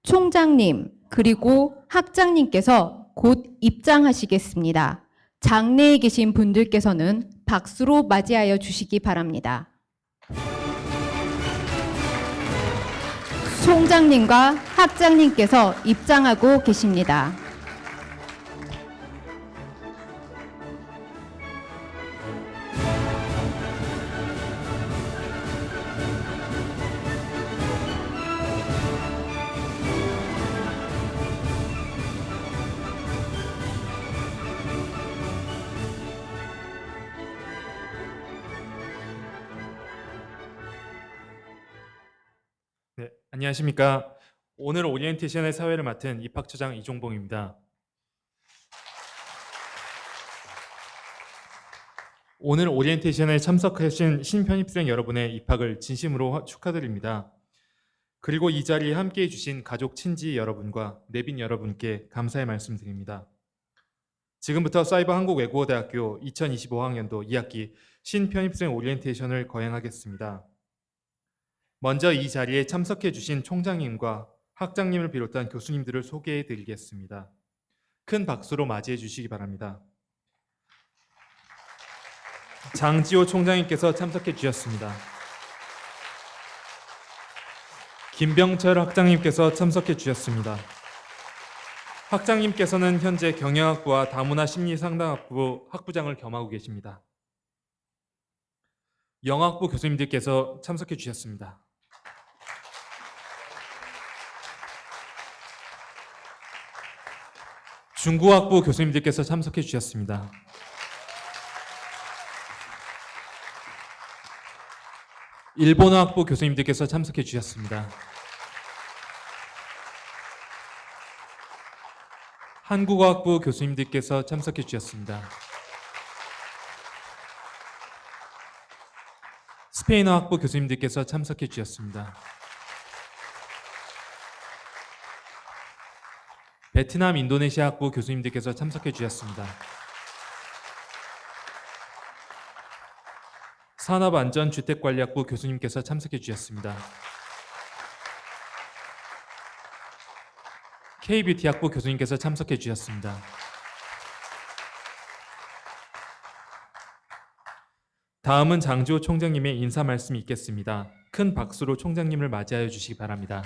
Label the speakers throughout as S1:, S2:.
S1: 총장님 그리고 학장님께서 곧 입장하시겠습니다. 장내에 계신 분들께서는 박수로 맞이하여 주시기 바랍니다. 총장님과 학장님께서 입장하고 계십니다.
S2: 네, 안녕하십니까. 오늘 오리엔테이션의 사회를 맡은 입학처장 이종봉입니다. 오늘 오리엔테이션에 참석하신 신편입생 여러분의 입학을 진심으로 축하드립니다. 그리고 이 자리에 함께해 주신 가족, 친지 여러분과 내빈 여러분께 감사의 말씀드립니다. 지금부터 사이버한국외국어대학교 2025학년도 2학기 신편입생 오리엔테이션을 거행하겠습니다. 먼저 이 자리에 참석해 주신 총장님과 학장님을 비롯한 교수님들을 소개해 드리겠습니다. 큰 박수로 맞이해 주시기 바랍니다. 장지호 총장님께서 참석해 주셨습니다. 김병철 학장님께서 참석해 주셨습니다. 학장님께서는 현재 경영학부와 다문화 심리상담학부 학부장을 겸하고 계십니다. 영학부 교수님들께서 참석해 주셨습니다. 중국학부 교수님들께서 참석해 주셨습니다. 일본어학부 교수님들께서 참석해 주셨습니다. 한국어학부 교수님들께서 참석해 주셨습니다. 스페인어학부 교수님들께서 참석해 주셨습니다. 베트남 인도네시아 학부 교수님들께서 참석해 주셨습니다. 산업안전주택관리학부 교수님께서 참석해 주셨습니다. K뷰티학부 교수님께서 참석해 주셨습니다. 다음은 장지호 총장님의 인사 말씀이 있겠습니다. 큰 박수로 총장님을 맞이하여 주시기 바랍니다.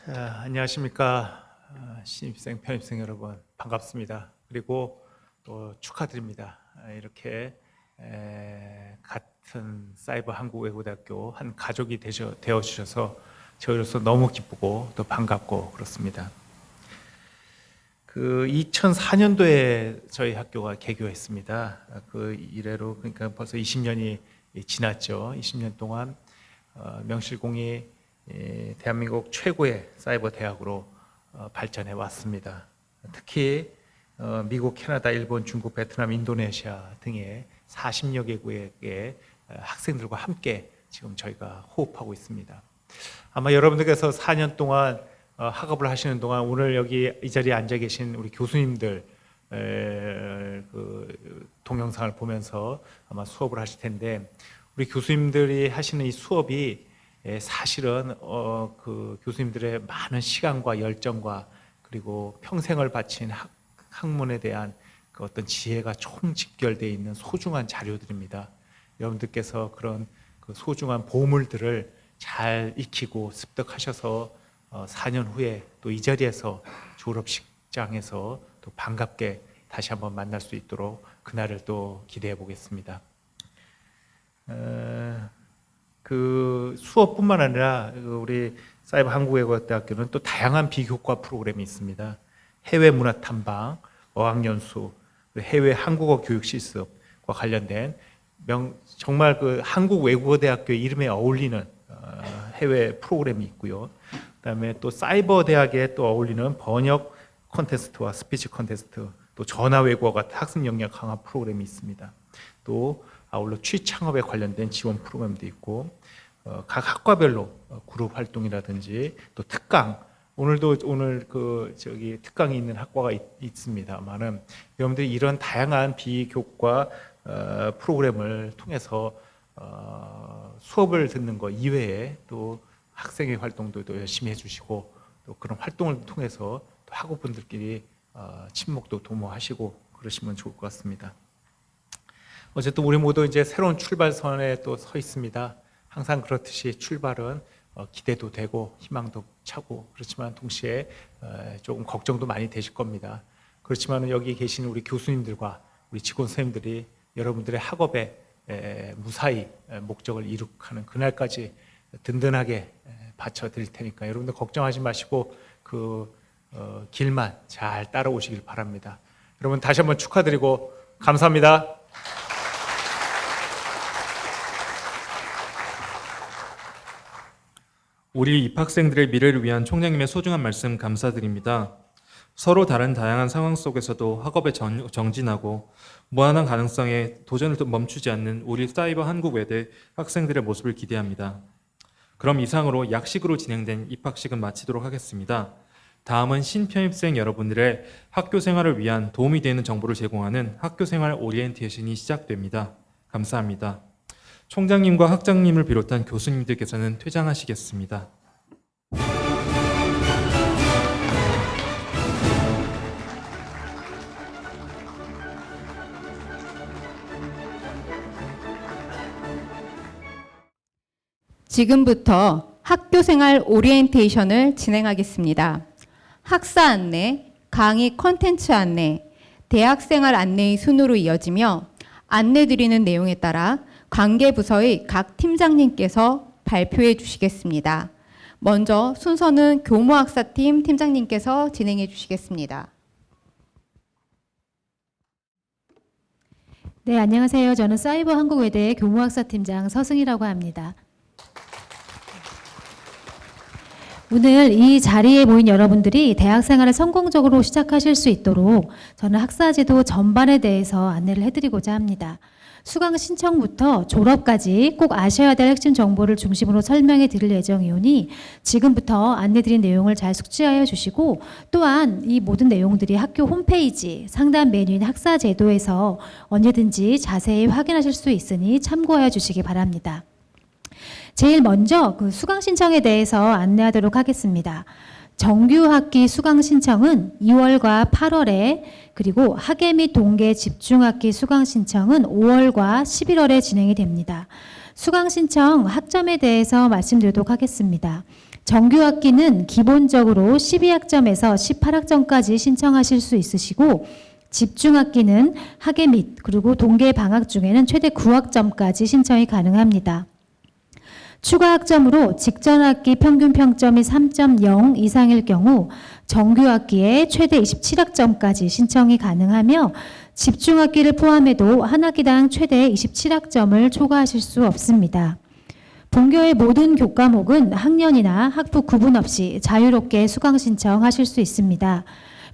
S3: 안녕하십니까. 신입생, 편입생 여러분 반갑습니다. 그리고 또 축하드립니다. 이렇게 같은 사이버 한국외국어대학교 한 가족이 되어 주셔서 저희로서 너무 기쁘고 또 반갑고 그렇습니다. 그 2004년도에 저희 학교가 개교했습니다. 그 이래로 그러니까 벌써 20년이 지났죠. 20년 동안 명실공히 대한민국 최고의 사이버 대학으로 발전해 왔습니다. 특히 미국, 캐나다, 일본, 중국, 베트남, 인도네시아 등의 40여 개국의 학생들과 함께 지금 저희가 호흡하고 있습니다. 아마 여러분들께서 4년 동안 학업을 하시는 동안 오늘 여기 이 자리에 앉아 계신 우리 교수님들 그 동영상을 보면서 아마 수업을 하실 텐데 우리 교수님들이 하시는 이 수업이 사실은 그 교수님들의 많은 시간과 열정과 그리고 평생을 바친 학문에 대한 그 어떤 지혜가 총집결되어 있는 소중한 자료들입니다. 여러분들께서 그런 그 소중한 보물들을 잘 익히고 습득하셔서 4년 후에 또 이 자리에서 졸업식장에서 또 반갑게 다시 한번 만날 수 있도록 그날을 또 기대해 보겠습니다. 그 수업뿐만 아니라 우리 사이버 한국외국어대학교는 또 다양한 비교과 프로그램이 있습니다. 해외 문화 탐방, 어학연수, 해외 한국어 교육 실습과 관련된 정말 그 한국외국어대학교의 이름에 어울리는 해외 프로그램이 있고요. 그다음에 또 사이버 대학에 또 어울리는 번역 콘테스트와 스피치 콘테스트, 또 전화 외국어 같은 학습 역량 강화 프로그램이 있습니다. 또 아울러 취창업에 관련된 지원 프로그램도 있고 각 학과별로 그룹 활동이라든지 또 특강, 오늘 그 특강이 있는 학과가 있습니다만은 여러분들이 이런 다양한 비교과 프로그램을 통해서 수업을 듣는 거 이외에 또 학생의 활동도 또 열심히 해주시고 또 그런 활동을 통해서 또 학우분들끼리 친목도 도모하시고 그러시면 좋을 것 같습니다. 어쨌든 우리 모두 이제 새로운 출발선에 또 서 있습니다. 항상 그렇듯이 출발은 기대도 되고 희망도 차고 그렇지만 동시에 조금 걱정도 많이 되실 겁니다. 그렇지만 여기 계신 우리 교수님들과 우리 직원 선생님들이 여러분들의 학업에 무사히 목적을 이룩하는 그날까지 든든하게 받쳐 드릴 테니까 여러분들 걱정하지 마시고 그 길만 잘 따라오시길 바랍니다. 여러분 다시 한번 축하드리고 감사합니다.
S2: 우리 입학생들의 미래를 위한 총장님의 소중한 말씀 감사드립니다. 서로 다른 다양한 상황 속에서도 학업에 정진하고 무한한 가능성에 도전을 멈추지 않는 우리 사이버 한국외대 학생들의 모습을 기대합니다. 그럼 이상으로 약식으로 진행된 입학식은 마치도록 하겠습니다. 다음은 신편입생 여러분들의 학교 생활을 위한 도움이 되는 정보를 제공하는 학교생활 오리엔테이션이 시작됩니다. 감사합니다. 총장님과 학장님을 비롯한 교수님들께서는 퇴장하시겠습니다.
S1: 지금부터 학교생활 오리엔테이션을 진행하겠습니다. 학사 안내, 강의 컨텐츠 안내, 대학생활 안내의 순으로 이어지며 안내드리는 내용에 따라 관계부서의 각 팀장님께서 발표해 주시겠습니다. 먼저 순서는 교무학사팀 팀장님께서 진행해 주시겠습니다.
S4: 네, 안녕하세요. 저는 사이버 한국외대 교무학사팀장 서승희라고 합니다. 오늘 이 자리에 모인 여러분들이 대학 생활을 성공적으로 시작하실 수 있도록 저는 학사제도 전반에 대해서 안내를 해드리고자 합니다. 수강 신청부터 졸업까지 꼭 아셔야 될 핵심 정보를 중심으로 설명해 드릴 예정이오니 지금부터 안내드린 내용을 잘 숙지하여 주시고 또한 이 모든 내용들이 학교 홈페이지 상단 메뉴인 학사제도에서 언제든지 자세히 확인하실 수 있으니 참고하여 주시기 바랍니다. 제일 먼저 그 수강 신청에 대해서 안내하도록 하겠습니다. 정규 학기 수강 신청은 2월과 8월에 그리고 학예 및 동계 집중학기 수강 신청은 5월과 11월에 진행이 됩니다. 수강 신청 학점에 대해서 말씀드리도록 하겠습니다. 정규 학기는 기본적으로 12학점에서 18학점까지 신청하실 수 있으시고 집중학기는 학예 및 그리고 동계 방학 중에는 최대 9학점까지 신청이 가능합니다. 추가 학점으로 직전 학기 평균 평점이 3.0 이상일 경우 정규 학기에 최대 27학점까지 신청이 가능하며 집중학기를 포함해도 한 학기당 최대 27학점을 초과하실 수 없습니다. 본교의 모든 교과목은 학년이나 학부 구분 없이 자유롭게 수강 신청하실 수 있습니다.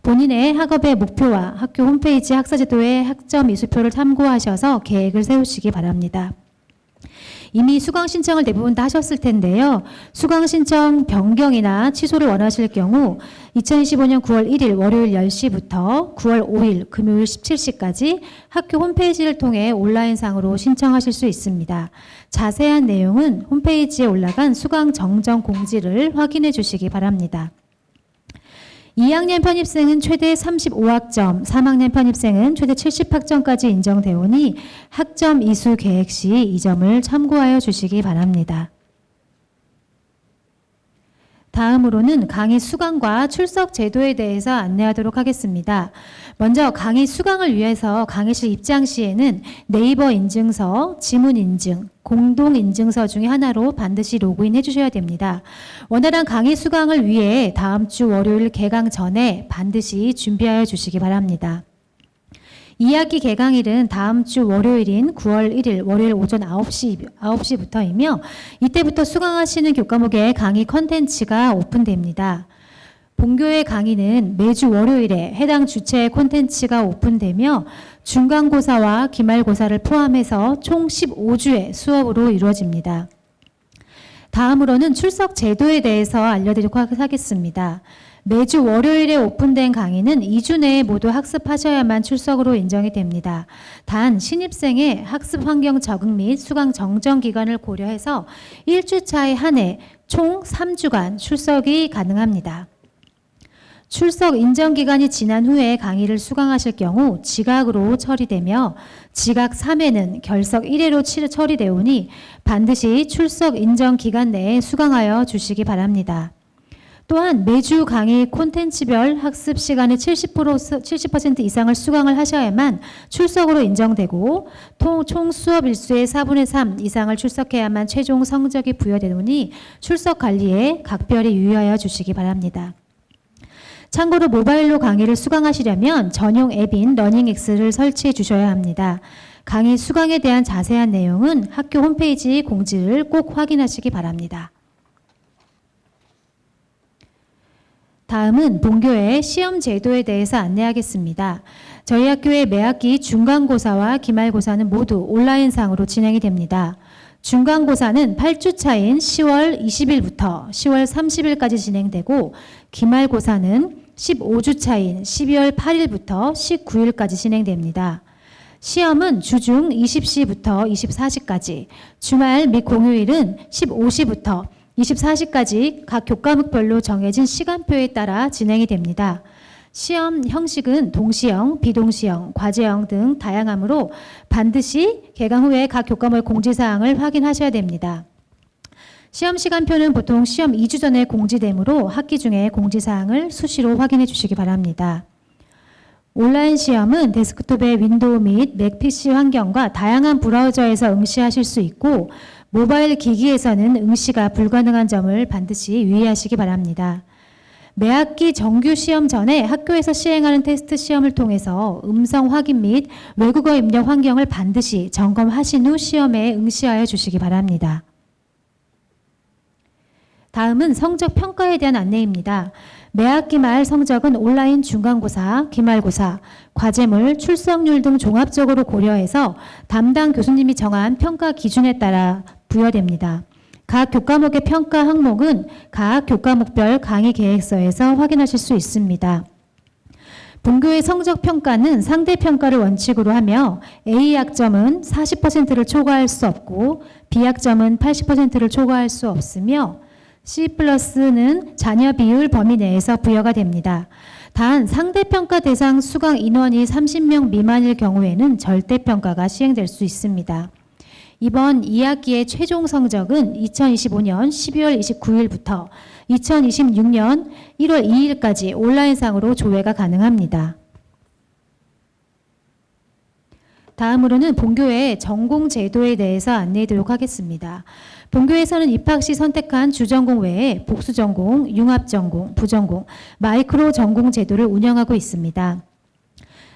S4: 본인의 학업의 목표와 학교 홈페이지 학사제도의 학점 이수표를 참고하셔서 계획을 세우시기 바랍니다. 이미 수강 신청을 대부분 다 하셨을 텐데요. 수강 신청 변경이나 취소를 원하실 경우 2025년 9월 1일 월요일 10시부터 9월 5일 금요일 17시까지 학교 홈페이지를 통해 온라인상으로 신청하실 수 있습니다. 자세한 내용은 홈페이지에 올라간 수강 정정 공지를 확인해 주시기 바랍니다. 2학년 편입생은 최대 35학점, 3학년 편입생은 최대 70학점까지 인정되오니 학점 이수 계획 시 이 점을 참고하여 주시기 바랍니다. 다음으로는 강의 수강과 출석 제도에 대해서 안내하도록 하겠습니다. 먼저 강의 수강을 위해서 강의실 입장 시에는 네이버 인증서, 지문 인증, 공동 인증서 중에 하나로 반드시 로그인 해주셔야 됩니다. 원활한 강의 수강을 위해 다음 주 월요일 개강 전에 반드시 준비하여 주시기 바랍니다. 2학기 개강일은 다음 주 월요일인 9월 1일 월요일 오전 9시부터이며 이때부터 수강하시는 교과목의 강의 컨텐츠가 오픈됩니다. 본교의 강의는 매주 월요일에 해당 주체의 콘텐츠가 오픈되며 중간고사와 기말고사를 포함해서 총 15주의 수업으로 이루어집니다. 다음으로는 출석 제도에 대해서 알려드리도록 하겠습니다. 매주 월요일에 오픈된 강의는 2주 내에 모두 학습하셔야만 출석으로 인정이 됩니다. 단 신입생의 학습 환경 적응 및 수강 정정 기간을 고려해서 1주차에 한해 총 3주간 출석이 가능합니다. 출석 인정 기간이 지난 후에 강의를 수강하실 경우 지각으로 처리되며 지각 3회는 결석 1회로 처리되오니 반드시 출석 인정 기간 내에 수강하여 주시기 바랍니다. 또한 매주 강의 콘텐츠별 학습 시간의 70% 이상을 수강을 하셔야만 출석으로 인정되고 총 수업 일수의 4분의 3 이상을 출석해야만 최종 성적이 부여되오니 출석 관리에 각별히 유의하여 주시기 바랍니다. 참고로 모바일로 강의를 수강하시려면 전용 앱인 러닝엑스를 설치해 주셔야 합니다. 강의 수강에 대한 자세한 내용은 학교 홈페이지 공지를 꼭 확인하시기 바랍니다. 다음은 본교의 시험 제도에 대해서 안내하겠습니다. 저희 학교의 매학기 중간고사와 기말고사는 모두 온라인상으로 진행이 됩니다. 중간고사는 8주차인 10월 20일부터 10월 30일까지 진행되고 기말고사는 15주차인 12월 8일부터 19일까지 진행됩니다. 시험은 주중 20시부터 24시까지, 주말 및 공휴일은 15시부터 24시까지 각 교과목별로 정해진 시간표에 따라 진행이 됩니다. 시험 형식은 동시형, 비동시형, 과제형 등 다양하므로 반드시 개강 후에 각 교과목 공지사항을 확인하셔야 됩니다. 시험 시간표는 보통 시험 2주 전에 공지되므로 학기 중에 공지사항을 수시로 확인해 주시기 바랍니다. 온라인 시험은 데스크톱의 윈도우 및 맥 PC 환경과 다양한 브라우저에서 응시하실 수 있고 모바일 기기에서는 응시가 불가능한 점을 반드시 유의하시기 바랍니다. 매학기 정규 시험 전에 학교에서 시행하는 테스트 시험을 통해서 음성 확인 및 외국어 입력 환경을 반드시 점검하신 후 시험에 응시하여 주시기 바랍니다. 다음은 성적 평가에 대한 안내입니다. 매학기 말 성적은 온라인 중간고사, 기말고사, 과제물, 출석률 등 종합적으로 고려해서 담당 교수님이 정한 평가 기준에 따라 부여됩니다. 각 교과목의 평가 항목은 각 교과목별 강의 계획서에서 확인하실 수 있습니다. 본교의 성적 평가는 상대 평가를 원칙으로 하며 A 학점은 40%를 초과할 수 없고 B 학점은 80%를 초과할 수 없으며 C+는 자녀 비율 범위 내에서 부여가 됩니다. 단 상대평가 대상 수강 인원이 30명 미만일 경우에는 절대평가가 시행될 수 있습니다. 이번 2학기의 최종 성적은 2025년 12월 29일부터 2026년 1월 2일까지 온라인상으로 조회가 가능합니다. 다음으로는 본교의 전공 제도에 대해서 안내해 드리도록 하겠습니다. 본교에서는 입학 시 선택한 주전공 외에 복수전공, 융합전공, 부전공, 마이크로 전공 제도를 운영하고 있습니다.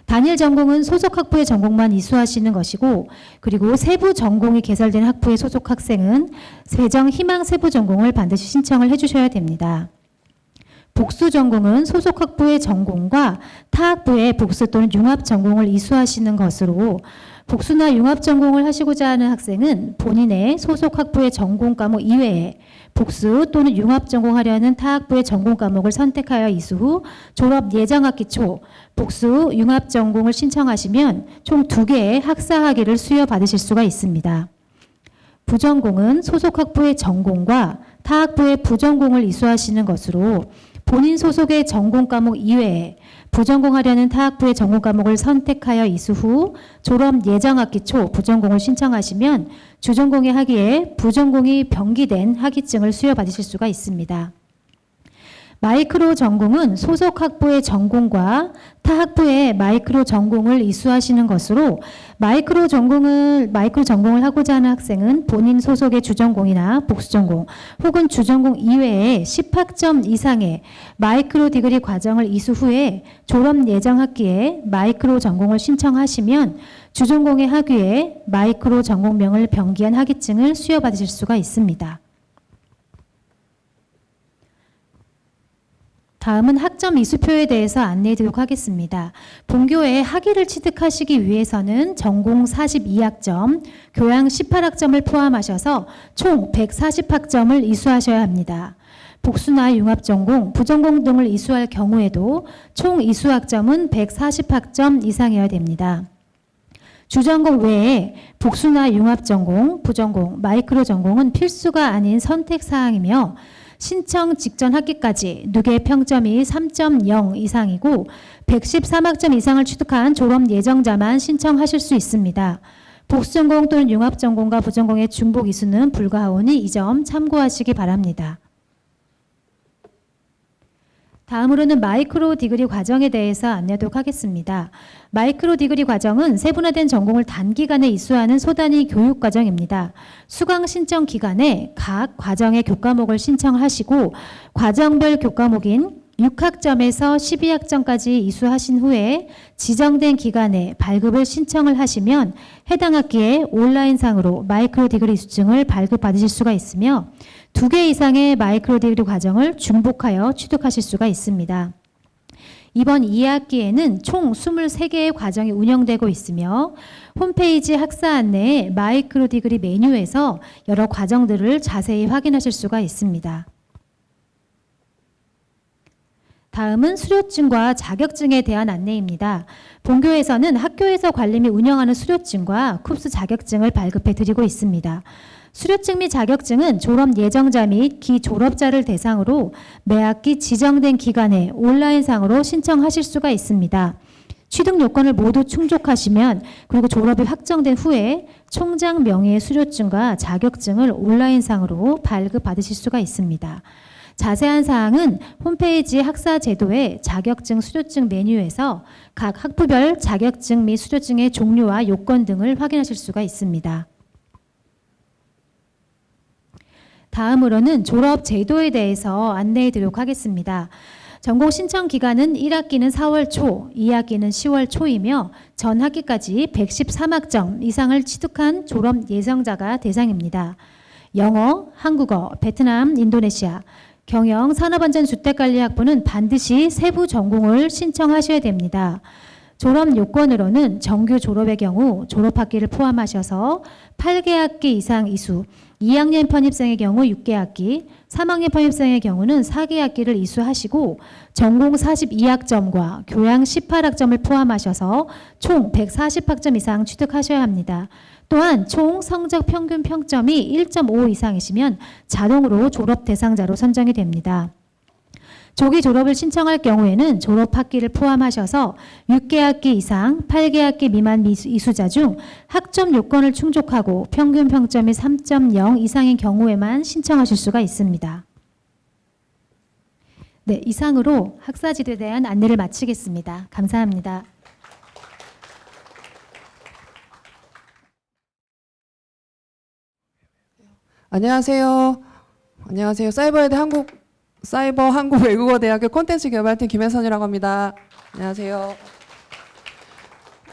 S4: 단일 전공은 소속 학부의 전공만 이수하시는 것이고 그리고 세부 전공이 개설된 학부의 소속 학생은 세정 희망 세부 전공을 반드시 신청을 해주셔야 됩니다. 복수 전공은 소속 학부의 전공과 타 학부의 복수 또는 융합 전공을 이수하시는 것으로 복수나 융합 전공을 하시고자 하는 학생은 본인의 소속 학부의 전공 과목 이외에 복수 또는 융합 전공하려는 타 학부의 전공 과목을 선택하여 이수 후 졸업 예정학기 초 복수 융합 전공을 신청하시면 총 2개의 학사 학위를 수여받으실 수가 있습니다. 부전공은 소속 학부의 전공과 타 학부의 부전공을 이수하시는 것으로 본인 소속의 전공 과목 이외에 부전공하려는 타 학부의 전공 과목을 선택하여 이수 후 졸업 예정학기 초 부전공을 신청하시면 주전공의 학위에 부전공이 병기된 학위증을 수여받으실 수가 있습니다. 마이크로 전공은 소속 학부의 전공과 타 학부의 마이크로 전공을 이수하시는 것으로 마이크로 전공을 하고자 하는 학생은 본인 소속의 주전공이나 복수전공 혹은 주전공 이외에 10학점 이상의 마이크로 디그리 과정을 이수 후에 졸업 예정 학기에 마이크로 전공을 신청하시면 주전공의 학위에 마이크로 전공명을 병기한 학위증을 수여받으실 수가 있습니다. 다음은 학점 이수표에 대해서 안내해 드리도록 하겠습니다. 본교의 학위를 취득하시기 위해서는 전공 42학점, 교양 18학점을 포함하셔서 총 140학점을 이수하셔야 합니다. 복수나 융합전공, 부전공 등을 이수할 경우에도 총 이수학점은 140학점 이상이어야 됩니다. 주전공 외에 복수나 융합전공, 부전공, 마이크로 전공은 필수가 아닌 선택사항이며 신청 직전 학기까지 누계 평점이 3.0 이상이고 113학점 이상을 취득한 졸업 예정자만 신청하실 수 있습니다. 복수전공 또는 융합전공과 부전공의 중복 이수는 불가하오니 이 점 참고하시기 바랍니다. 다음으로는 마이크로 디그리 과정에 대해서 안내하도록 하겠습니다. 마이크로 디그리 과정은 세분화된 전공을 단기간에 이수하는 소단위 교육 과정입니다. 수강 신청 기간에 각 과정의 교과목을 신청하시고 과정별 교과목인 6학점에서 12학점까지 이수하신 후에 지정된 기간에 발급을 신청을 하시면 해당 학기에 온라인상으로 마이크로 디그리 이수증을 발급받으실 수가 있으며 2개 이상의 마이크로 디그리 과정을 중복하여 취득하실 수가 있습니다. 이번 2학기에는 총 23개의 과정이 운영되고 있으며 홈페이지 학사 안내에 마이크로 디그리 메뉴에서 여러 과정들을 자세히 확인하실 수가 있습니다. 다음은 수료증과 자격증에 대한 안내입니다. 본교에서는 학교에서 관리 및 운영하는 수료증과 쿱스 자격증을 발급해 드리고 있습니다. 수료증 및 자격증은 졸업 예정자 및 기졸업자를 대상으로 매 학기 지정된 기간에 온라인상으로 신청하실 수가 있습니다. 취득 요건을 모두 충족하시면 그리고 졸업이 확정된 후에 총장 명의의 수료증과 자격증을 온라인상으로 발급받으실 수가 있습니다. 자세한 사항은 홈페이지 학사 제도의 자격증 수료증 메뉴에서 각 학부별 자격증 및 수료증의 종류와 요건 등을 확인하실 수가 있습니다. 다음으로는 졸업 제도에 대해서 안내해 드리도록 하겠습니다. 전공 신청 기간은 1학기는 4월 초, 2학기는 10월 초이며 전 학기까지 113학점 이상을 취득한 졸업 예정자가 대상입니다. 영어, 한국어, 베트남, 인도네시아, 경영, 산업안전주택관리학부는 반드시 세부 전공을 신청하셔야 됩니다. 졸업 요건으로는 정규 졸업의 경우 졸업학기를 포함하셔서 8개학기 이상 이수, 2학년 편입생의 경우 6개학기, 3학년 편입생의 경우는 4개학기를 이수하시고 전공 42학점과 교양 18학점을 포함하셔서 총 140학점 이상 취득하셔야 합니다. 또한 총 성적 평균 평점이 1.5 이상이시면 자동으로 졸업 대상자로 선정이 됩니다. 조기 졸업을 신청할 경우에는 졸업학기를 포함하셔서 6개학기 이상, 8개학기 미만 이수자 중 학점 요건을 충족하고 평균 평점이 3.0 이상인 경우에만 신청하실 수가 있습니다. 네, 이상으로 학사지도에 대한 안내를 마치겠습니다. 감사합니다.
S5: 안녕하세요. 사이버 한국 외국어대학교 콘텐츠 개발팀 김혜선이라고 합니다. 안녕하세요.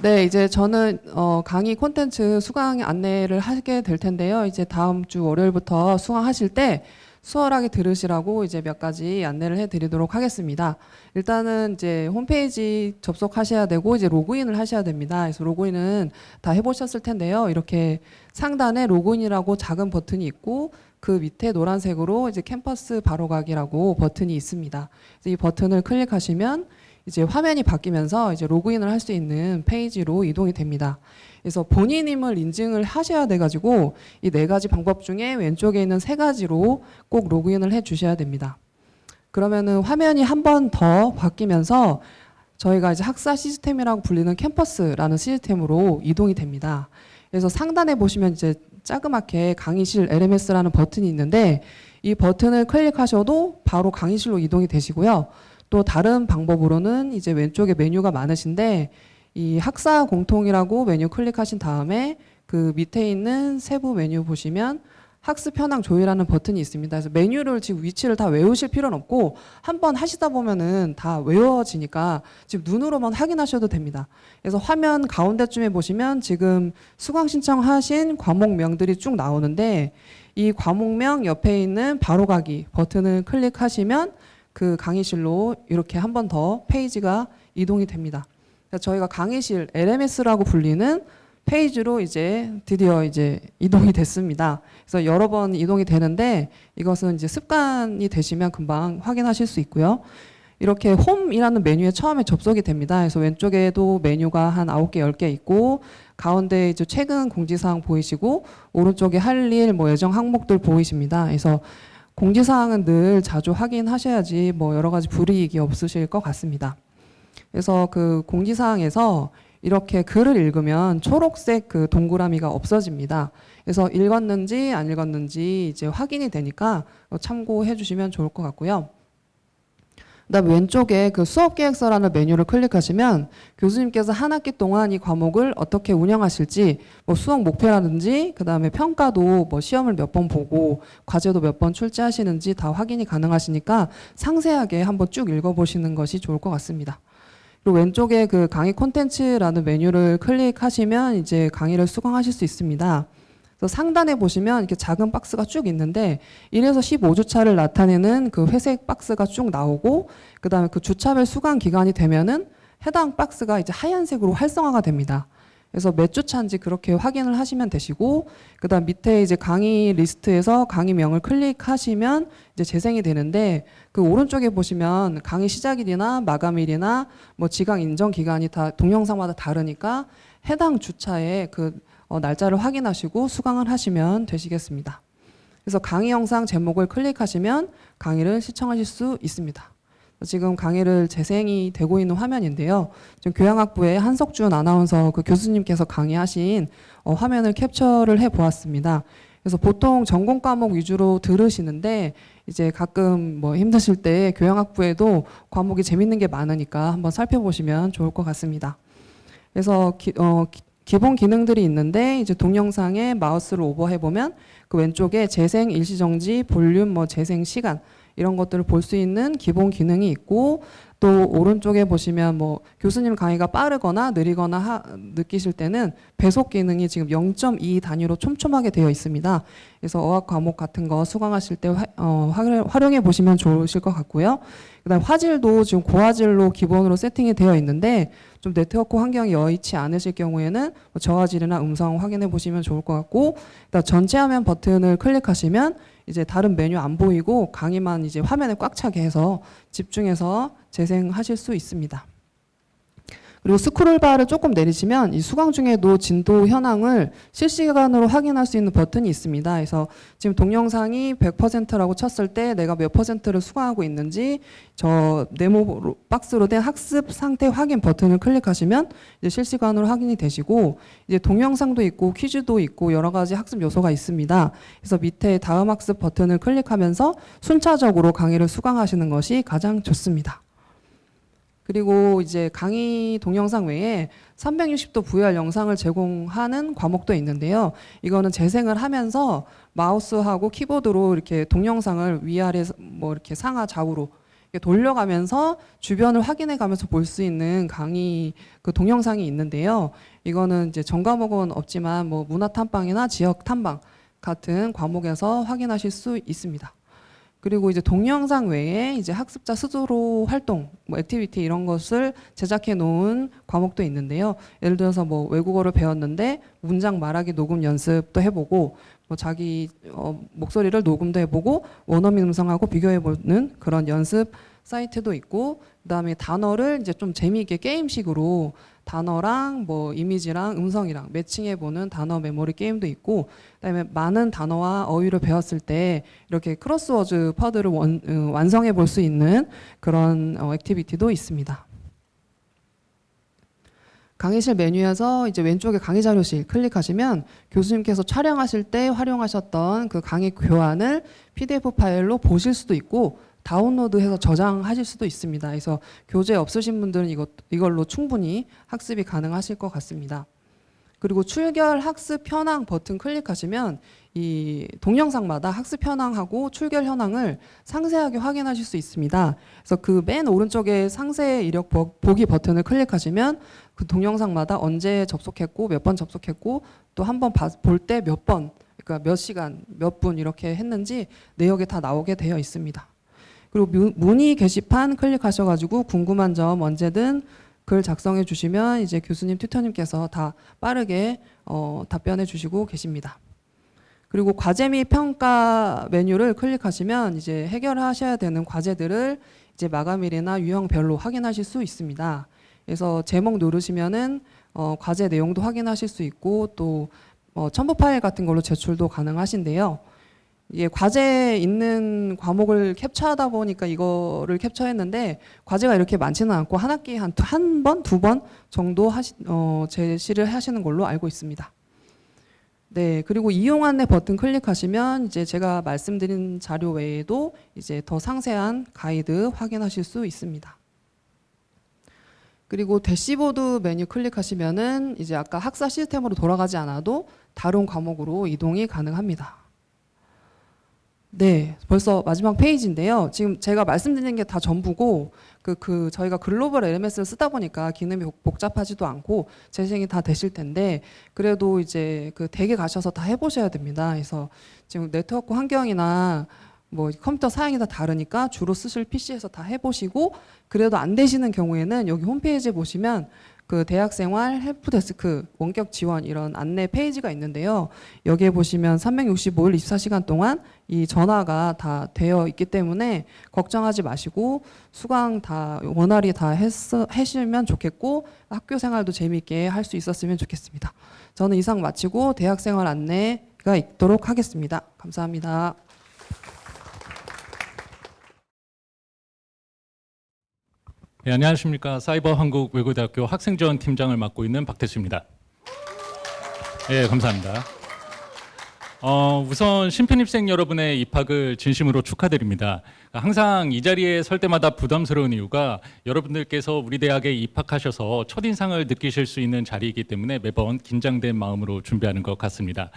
S5: 네, 이제 저는 강의 콘텐츠 수강 안내를 하게 될 텐데요. 이제 다음 주 월요일부터 수강하실 때 수월하게 들으시라고 이제 몇 가지 안내를 해드리도록 하겠습니다. 일단은 이제 홈페이지 접속하셔야 되고 이제 로그인을 하셔야 됩니다. 그래서 로그인은 다 해보셨을 텐데요. 이렇게 상단에 로그인이라고 작은 버튼이 있고 그 밑에 노란색으로 이제 캠퍼스 바로가기라고 버튼이 있습니다. 그래서 이 버튼을 클릭하시면 이제 화면이 바뀌면서 이제 로그인을 할 수 있는 페이지로 이동이 됩니다. 그래서 본인임을 인증을 하셔야 돼가지고 이 4가지 방법 중에 왼쪽에 있는 3가지로 꼭 로그인을 해 주셔야 됩니다. 그러면은 화면이 한 번 더 바뀌면서 저희가 이제 학사 시스템이라고 불리는 캠퍼스라는 시스템으로 이동이 됩니다. 그래서 상단에 보시면 이제 자그맣게 강의실 LMS라는 버튼이 있는데 이 버튼을 클릭하셔도 바로 강의실로 이동이 되시고요. 또 다른 방법으로는 이제 왼쪽에 메뉴가 많으신데 이 학사 공통이라고 메뉴 클릭하신 다음에 그 밑에 있는 세부 메뉴 보시면 학습 현황 조회라는 버튼이 있습니다. 그래서 메뉴를 지금 위치를 다 외우실 필요는 없고 한번 하시다 보면은 다 외워지니까 지금 눈으로만 확인하셔도 됩니다. 그래서 화면 가운데쯤에 보시면 지금 수강 신청하신 과목명들이 쭉 나오는데 이 과목명 옆에 있는 바로가기 버튼을 클릭하시면 그 강의실로 이렇게 한 번 더 페이지가 이동이 됩니다. 그래서 저희가 강의실 LMS라고 불리는 페이지로 이제 드디어 이제 이동이 됐습니다. 그래서 여러 번 이동이 되는데 이것은 이제 습관이 되시면 금방 확인하실 수 있고요. 이렇게 홈이라는 메뉴에 처음에 접속이 됩니다. 그래서 왼쪽에도 메뉴가 한 9개, 10개 있고 가운데 이제 최근 공지사항 보이시고 오른쪽에 할 일, 뭐 예정 항목들 보이십니다. 그래서 공지사항은 늘 자주 확인하셔야지 뭐 여러 가지 불이익이 없으실 것 같습니다. 그래서 그 공지사항에서 이렇게 글을 읽으면 초록색 그 동그라미가 없어집니다. 그래서 읽었는지 안 읽었는지 이제 확인이 되니까 참고해 주시면 좋을 것 같고요. 그다음에 왼쪽에 그 수업 계획서라는 메뉴를 클릭하시면 교수님께서 한 학기 동안 이 과목을 어떻게 운영하실지 뭐 수업 목표라든지 그다음에 평가도 뭐 시험을 몇 번 보고 과제도 몇 번 출제하시는지 다 확인이 가능하시니까 상세하게 한번 쭉 읽어보시는 것이 좋을 것 같습니다. 그리고 왼쪽에 그 강의 콘텐츠라는 메뉴를 클릭하시면 이제 강의를 수강하실 수 있습니다. 그래서 상단에 보시면 이렇게 작은 박스가 쭉 있는데 1에서 15주차를 나타내는 그 회색 박스가 쭉 나오고 그다음에 그 주차별 수강 기간이 되면은 해당 박스가 이제 하얀색으로 활성화가 됩니다. 그래서 몇 주차인지 그렇게 확인을 하시면 되시고 그다음 밑에 이제 강의 리스트에서 강의명을 클릭하시면 이제 재생이 되는데 그 오른쪽에 보시면 강의 시작일이나 마감일이나 뭐 지강 인정 기간이 다 동영상마다 다르니까 해당 주차에 그 날짜를 확인하시고 수강을 하시면 되시겠습니다. 그래서 강의 영상 제목을 클릭하시면 강의를 시청하실 수 있습니다. 지금 강의를 재생이 되고 있는 화면인데요. 지금 교양학부의 한석준 아나운서 그 교수님께서 강의하신 화면을 캡처를 해 보았습니다. 그래서 보통 전공 과목 위주로 들으시는데 이제 가끔 뭐 힘드실 때 교양학부에도 과목이 재밌는 게 많으니까 한번 살펴보시면 좋을 것 같습니다. 그래서 기본 기능들이 있는데 이제 동영상에 마우스를 오버해 보면 그 왼쪽에 재생 일시정지 볼륨 뭐 재생 시간 이런 것들을 볼 수 있는 기본 기능이 있고 또 오른쪽에 보시면 뭐 교수님 강의가 빠르거나 느리거나 느끼실 때는 배속 기능이 지금 0.2 단위로 촘촘하게 되어 있습니다. 그래서 어학 과목 같은 거 수강하실 때 활용해 보시면 좋으실 것 같고요. 그다음 화질도 지금 고화질로 기본으로 세팅이 되어 있는데 좀 네트워크 환경이 여의치 않으실 경우에는 뭐 저화질이나 음성 확인해 보시면 좋을 것 같고 그다음 전체 화면 버튼을 클릭하시면 이제 다른 메뉴 안 보이고 강의만 이제 화면에 꽉 차게 해서 집중해서 재생하실 수 있습니다. 그리고 스크롤바를 조금 내리시면 이 수강 중에도 진도 현황을 실시간으로 확인할 수 있는 버튼이 있습니다. 그래서 지금 동영상이 100%라고 쳤을 때 내가 몇 %를 수강하고 있는지 저 네모 박스로 된 학습 상태 확인 버튼을 클릭하시면 이제 실시간으로 확인이 되시고 이제 동영상도 있고 퀴즈도 있고 여러 가지 학습 요소가 있습니다. 그래서 밑에 다음 학습 버튼을 클릭하면서 순차적으로 강의를 수강하시는 것이 가장 좋습니다. 그리고 이제 강의 동영상 외에 360도 VR 영상을 제공하는 과목도 있는데요. 이거는 재생을 하면서 마우스하고 키보드로 이렇게 동영상을 위아래 뭐 이렇게 상하 좌우로 이렇게 돌려가면서 주변을 확인해 가면서 볼 수 있는 강의 그 동영상이 있는데요. 이거는 이제 전 과목은 없지만 뭐 문화 탐방이나 지역 탐방 같은 과목에서 확인하실 수 있습니다. 그리고 이제 동영상 외에 이제 학습자 스스로 활동, 뭐 액티비티 이런 것을 제작해 놓은 과목도 있는데요. 예를 들어서 뭐 외국어를 배웠는데 문장 말하기 녹음 연습도 해보고, 뭐 자기 목소리를 녹음도 해보고 원어민 음성하고 비교해보는 그런 연습 사이트도 있고, 그다음에 단어를 이제 좀 재미있게 게임식으로 단어랑 뭐 이미지랑 음성이랑 매칭해보는 단어 메모리 게임도 있고, 그다음에 많은 단어와 어휘를 배웠을 때 이렇게 크로스워드 퍼즐을 완성해 볼 수 있는 그런 액티비티도 있습니다. 강의실 메뉴에서 이제 왼쪽에 강의 자료실 클릭하시면 교수님께서 촬영하실 때 활용하셨던 그 강의 교환을 PDF 파일로 보실 수도 있고 다운로드해서 저장하실 수도 있습니다. 그래서 교재 없으신 분들은 이걸로 충분히 학습이 가능하실 것 같습니다. 그리고 출결 학습 현황 버튼 클릭하시면 이 동영상마다 학습 현황하고 출결 현황을 상세하게 확인하실 수 있습니다. 그래서 그 맨 오른쪽에 상세 이력 보기 버튼을 클릭하시면 그 동영상마다 언제 접속했고 몇 번 접속했고 또 한 번 볼 때 몇 번, 그러니까 몇 시간, 몇 분 이렇게 했는지 내역이 다 나오게 되어 있습니다. 그리고 문의 게시판 클릭하셔가지고 궁금한 점 언제든 글 작성해 주시면 이제 교수님, 튜터님께서 다 빠르게 답변해 주시고 계십니다. 그리고 과제 및 평가 메뉴를 클릭하시면 이제 해결하셔야 되는 과제들을 이제 마감일이나 유형별로 확인하실 수 있습니다. 그래서 제목 누르시면은 과제 내용도 확인하실 수 있고 또 첨부 파일 같은 걸로 제출도 가능하신데요. 이게 과제에 있는 과목을 캡처하다 보니까 이거를 캡처했는데 과제가 이렇게 많지는 않고 한 학기에 한 번, 두 번 정도 제시를 하시는 걸로 알고 있습니다. 네, 그리고 이용 안내 버튼 클릭하시면 이제 제가 말씀드린 자료 외에도 이제 더 상세한 가이드 확인하실 수 있습니다. 그리고 대시보드 메뉴 클릭하시면은 이제 아까 학사 시스템으로 돌아가지 않아도 다른 과목으로 이동이 가능합니다. 네, 벌써 마지막 페이지인데요. 지금 제가 말씀드리는 게 다 전부고 저희가 글로벌 LMS를 쓰다 보니까 기능이 복잡하지도 않고 재생이 다 되실 텐데 그래도 이제 댁에 가셔서 다 해보셔야 됩니다. 그래서 지금 네트워크 환경이나 뭐 컴퓨터 사양이 다 다르니까 주로 쓰실 PC에서 다 해보시고 그래도 안 되시는 경우에는 여기 홈페이지에 보시면 대학생활 헬프데스크 원격 지원 이런 안내 페이지가 있는데요. 여기에 보시면 365일 24시간 동안 이 전화가 다 되어 있기 때문에 걱정하지 마시고 수강 다 원활히 다 하시면 좋겠고 학교 생활도 재미있게 할 수 있었으면 좋겠습니다. 저는 이상 마치고 대학생활 안내가 있도록 하겠습니다. 감사합니다.
S6: 네, 안녕하십니까. 사이버 한국외국어대학교 학생지원팀장을 맡고 있는 박태수입니다. 네, 감사합니다. 우선 신편입생 여러분의 입학을 진심으로 축하드립니다. 항상 이 자리에 설 때마다 부담스러운 이유가 여러분들께서 우리 대학에 입학하셔서 첫인상을 느끼실 수 있는 자리이기 때문에 매번 긴장된 마음으로 준비하는 것 같습니다.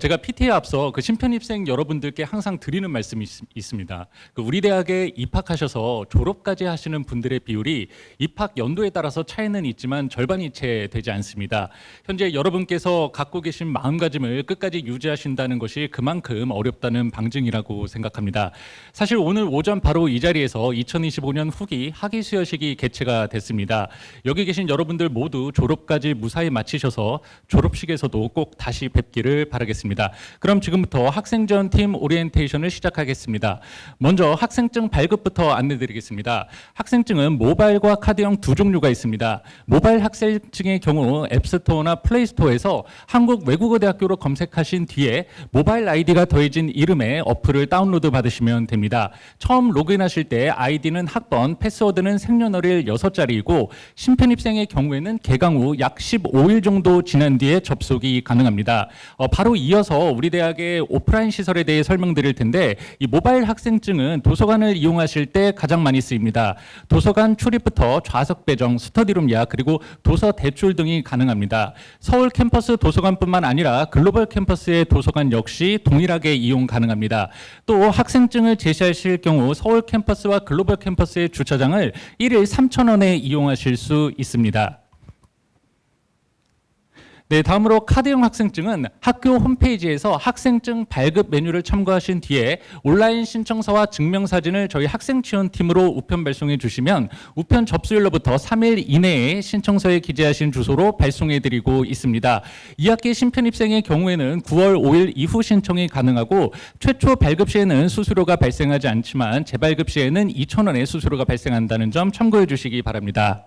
S6: 제가 PT에 앞서 신편입생 여러분들께 항상 드리는 말씀이 있습니다. 우리 대학에 입학하셔서 졸업까지 하시는 분들의 비율이 입학 연도에 따라서 차이는 있지만 절반이 채 되지 않습니다. 현재 여러분께서 갖고 계신 마음가짐을 끝까지 유지하신다는 것이 그만큼 어렵다는 방증이라고 생각합니다. 사실 오늘 오전 바로 이 자리에서 2025년 후기 학위 수여식이 개최가 됐습니다. 여기 계신 여러분들 모두 졸업까지 무사히 마치셔서 졸업식에서도 꼭 다시 뵙기를 바라겠습니다. 그럼 지금부터 학생지원팀 오리엔테이션을 시작하겠습니다. 먼저 학생증 발급부터 안내드리겠습니다. 학생증은 모바일과 카드형 두 종류가 있습니다. 모바일 학생증의 경우 앱스토어나 플레이스토어에서 한국외국어대학교로 검색하신 뒤에 모바일 아이디가 더해진 이름의 어플을 다운로드 받으시면 됩니다. 처음 로그인하실 때 아이디는 학번, 패스워드는 생년월일 6자리이고 신편입생의 경우에는 개강 후 약 15일 정도 지난 뒤에 접속이 가능합니다. 바로 이어서 우리 대학의 오프라인 시설에 대해 설명드릴 텐데 이 모바일 학생증은 도서관을 이용하실 때 가장 많이 쓰입니다. 도서관 출입부터 좌석 배정, 스터디룸 예약 그리고 도서 대출 등이 가능합니다. 서울 캠퍼스 도서관뿐만 아니라 글로벌 캠퍼스의 도서관 역시 동일하게 이용 가능합니다. 또 학생증을 제시하실 경우 서울 캠퍼스와 글로벌 캠퍼스의 주차장을 1일 3,000원에 이용하실 수 있습니다. 네, 다음으로 카드형 학생증은 학교 홈페이지에서 학생증 발급 메뉴를 참고하신 뒤에 온라인 신청서와 증명사진을 저희 학생지원팀으로 우편 발송해 주시면 우편 접수일로부터 3일 이내에 신청서에 기재하신 주소로 발송해 드리고 있습니다. 2학기 신편입생의 경우에는 9월 5일 이후 신청이 가능하고 최초 발급 시에는 수수료가 발생하지 않지만 재발급 시에는 2,000원의 수수료가 발생한다는 점 참고해 주시기 바랍니다.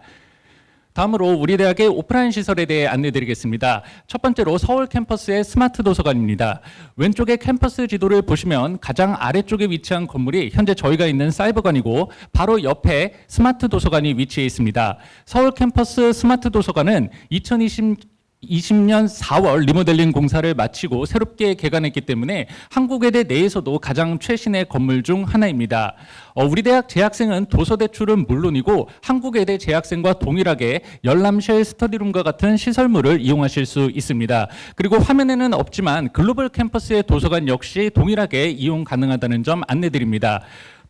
S6: 다음으로 우리 대학의 오프라인 시설에 대해 안내드리겠습니다. 첫 번째로 서울 캠퍼스의 스마트 도서관입니다. 왼쪽에 캠퍼스 지도를 보시면 가장 아래쪽에 위치한 건물이 현재 저희가 있는 사이버관이고 바로 옆에 스마트 도서관이 위치해 있습니다. 서울 캠퍼스 스마트 도서관은 2020년 4월 리모델링 공사를 마치고 새롭게 개관했기 때문에 한국외대 내에서도 가장 최신의 건물 중 하나입니다. 우리 대학 재학생은 도서 대출은 물론이고 한국외대 재학생과 동일하게 열람실 스터디룸과 같은 시설물을 이용하실 수 있습니다. 그리고 화면에는 없지만 글로벌 캠퍼스의 도서관 역시 동일하게 이용 가능하다는 점 안내드립니다.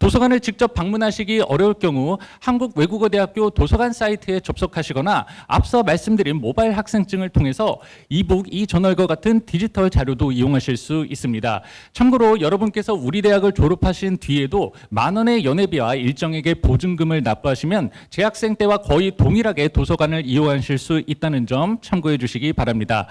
S6: 도서관을 직접 방문하시기 어려울 경우 한국외국어대학교 도서관 사이트에 접속하시거나 앞서 말씀드린 모바일 학생증을 통해서 이북, 이저널과 같은 디지털 자료도 이용하실 수 있습니다. 참고로 여러분께서 우리 대학을 졸업하신 뒤에도 10,000원의 연회비와 일정액의 보증금을 납부하시면 재학생 때와 거의 동일하게 도서관을 이용하실 수 있다는 점 참고해 주시기 바랍니다.